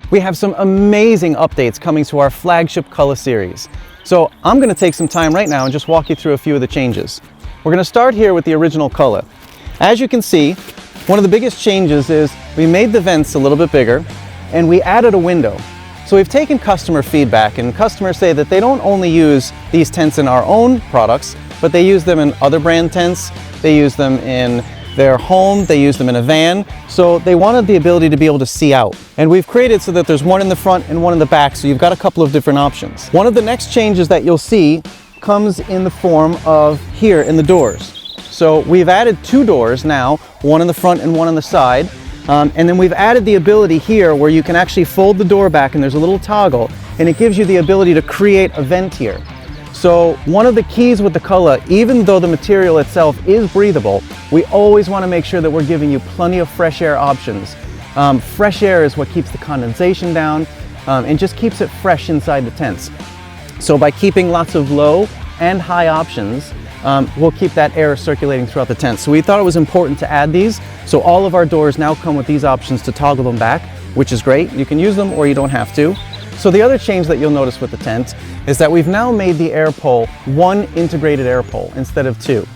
we have some amazing updates coming to our flagship Culla series. So I'm going to take some time right now and just walk you through a few of the changes. We're going to start here with the original Culla. As you can see, one of the biggest changes is we made the vents a little bit bigger and we added a window. So we've taken customer feedback, and customers say that they don't only use these tents in our own products, but they use them in other brand tents, they use them in their home, they use them in a van. So they wanted the ability to be able to see out. And we've created so that there's one in the front and one in the back, so you've got a couple of different options. One of the next changes that you'll see comes in the form of here in the doors. So we've added 2 doors now, one in the front and one on the side. And then we've added the ability here where you can actually fold the door back and there's a little toggle, and it gives you the ability to create a vent here. So one of the keys with the Culla, even though the material itself is breathable, we always want to make sure that we're giving you plenty of fresh air options. Fresh air is what keeps the condensation down and just keeps it fresh inside the tents. So by keeping lots of low and high options, we'll keep that air circulating throughout the tent. So we thought it was important to add these. So all of our doors now come with these options to toggle them back, which is great. You can use them or you don't have to. So the other change that you'll notice with the tent is that we've now made the air pole 1 integrated air pole instead of 2.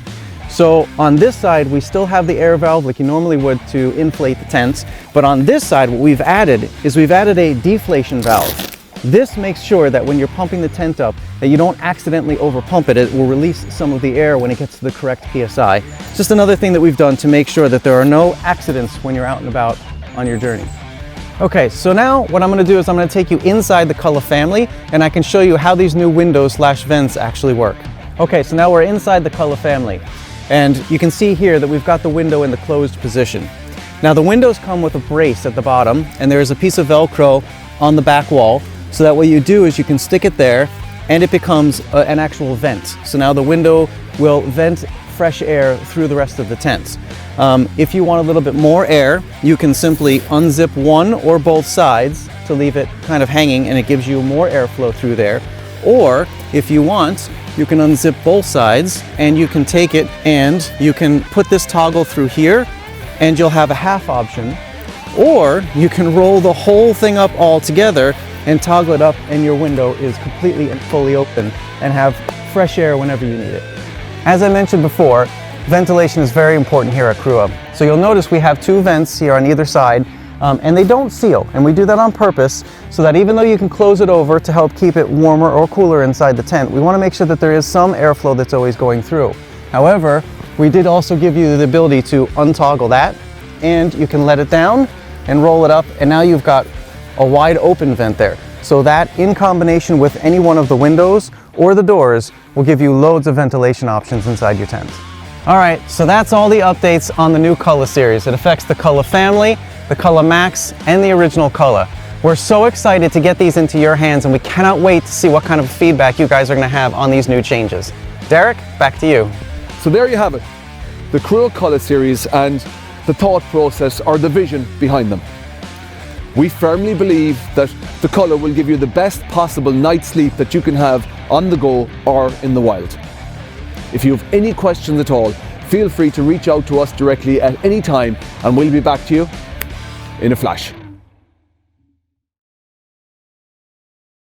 So on this side, we still have the air valve like you normally would to inflate the tent. But on this side, what we've added is we've added a deflation valve. This makes sure that when you're pumping the tent up, that you don't accidentally overpump it. It will release some of the air when it gets to the correct PSI. It's just another thing that we've done to make sure that there are no accidents when you're out and about on your journey. Okay, so now what I'm going to do is I'm going to take you inside the Culla family, and I can show you how these new windows/vents actually work. Okay, so now we're inside the Culla family, and you can see here that we've got the window in the closed position. Now the windows come with a brace at the bottom, and there is a piece of Velcro on the back wall. So that what you do is you can stick it there and it becomes an actual vent. So now the window will vent fresh air through the rest of the tent. If you want a little bit more air, you can simply unzip one or both sides to leave it kind of hanging, and it gives you more airflow through there. Or if you want, you can unzip both sides and you can take it and you can put this toggle through here and you'll have a half option. Or you can roll the whole thing up all together and toggle it up, and your window is completely and fully open and have fresh air whenever you need it. As I mentioned before, ventilation is very important here at CRUA. So you'll notice we have 2 vents here on either side, and they don't seal, and we do that on purpose so that even though you can close it over to help keep it warmer or cooler inside the tent, we want to make sure that there is some airflow that's always going through. However, we did also give you the ability to untoggle that, and you can let it down and roll it up, and now you've got a wide open vent there. So that in combination with any one of the windows or the doors will give you loads of ventilation options inside your tent. All right, so that's all the updates on the new Culla series. It affects the Culla family, the Culla Max, and the original Culla. We're so excited to get these into your hands, and we cannot wait to see what kind of feedback you guys are going to have on these new changes. Derek, back to you. So there you have it, the CRUA Culla series and the thought process or the vision behind them. We firmly believe that the Culla will give you the best possible night's sleep that you can have on the go or in the wild. If you have any questions at all, feel free to reach out to us directly at any time, and we'll be back to you in a flash.